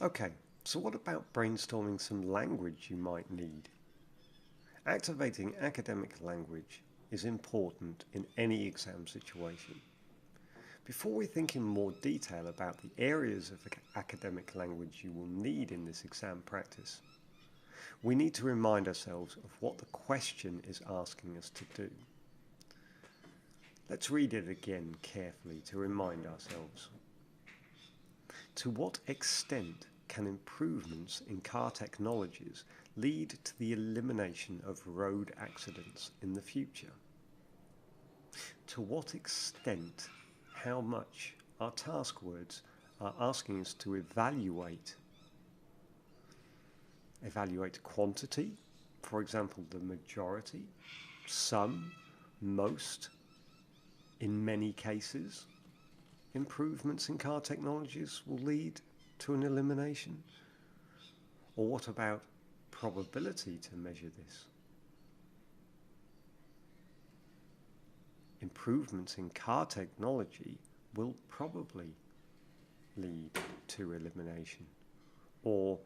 Okay, so what about brainstorming some language you might need? Activating academic language is important in any exam situation. Before we think in more detail about the areas of academic language you will need in this exam practice, we need to remind ourselves of what the question is asking us to do. Let's read it again carefully to remind ourselves. To what extent can improvements in car technologies lead to the elimination of road accidents in the future? To what extent, how much our task words are asking us to evaluate quantity, for example, the majority, some, most, in many cases, improvements in car technologies will lead to an elimination? Or what about probability to measure this? Improvements in car technology will probably lead to elimination, or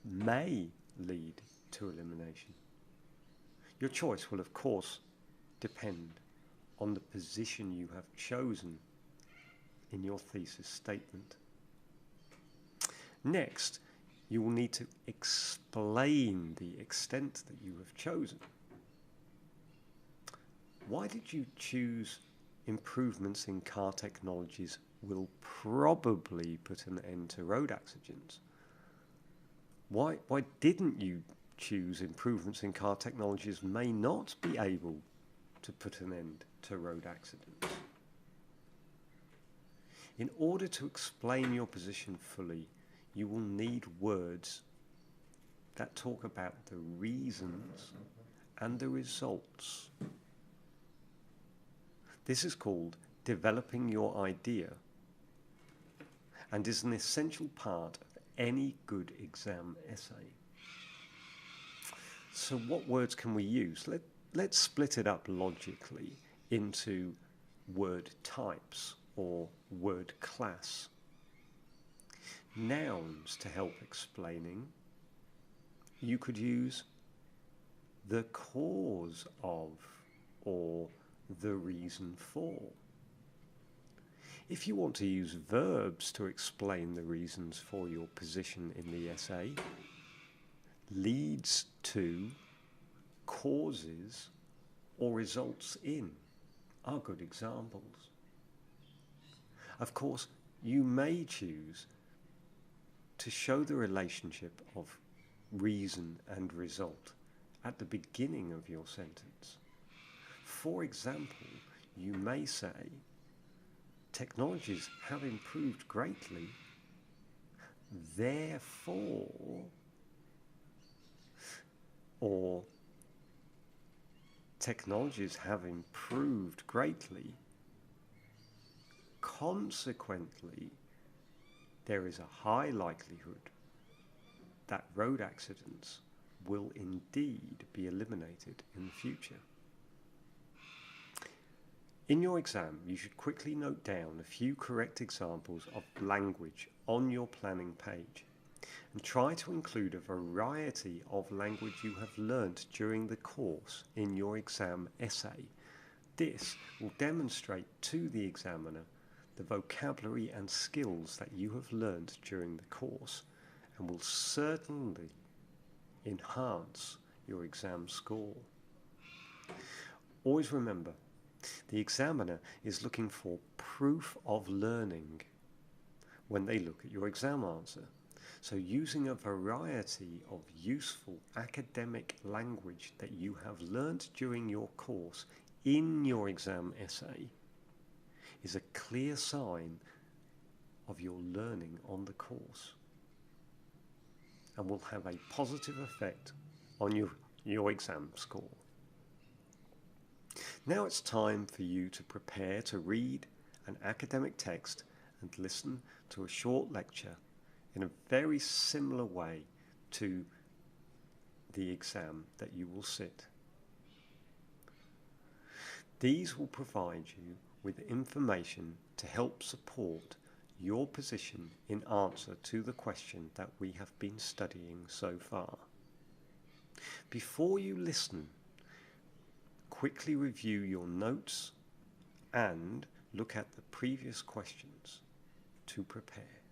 may lead to elimination. Your choice will, of course, depend on the position you have chosen in your thesis statement. Next, you will need to explain the extent that you have chosen. Why did you choose improvements in car technologies will probably put an end to road accidents? Why didn't you choose improvements in car technologies may not be able to put an end to road accidents? In order to explain your position fully, you will need words that talk about the reasons and the results. This is called developing your idea and is an essential part of any good exam essay. So what words can we use? Let's split it up logically into word types or word class. Nouns to help explaining. You could use the cause of or the reason for. If you want to use verbs to explain the reasons for your position in the essay, leads to, causes, or results in are good examples. Of course, you may choose to show the relationship of reason and result at the beginning of your sentence. For example, you may say, technologies have improved greatly, therefore, or technologies have improved greatly, consequently, there is a high likelihood that road accidents will indeed be eliminated in the future. In your exam, you should quickly note down a few correct examples of language on your planning page and try to include a variety of language you have learnt during the course in your exam essay. This will demonstrate to the examiner the vocabulary and skills that you have learnt during the course and will certainly enhance your exam score. Always remember, the examiner is looking for proof of learning when they look at your exam answer. So using a variety of useful academic language that you have learnt during your course in your exam essay is a clear sign of your learning on the course and will have a positive effect on your exam score. Now it's time for you to prepare to read an academic text and listen to a short lecture in a very similar way to the exam that you will sit. These will provide you with information to help support your position in answer to the question that we have been studying so far. Before you listen, quickly review your notes and look at the previous questions to prepare.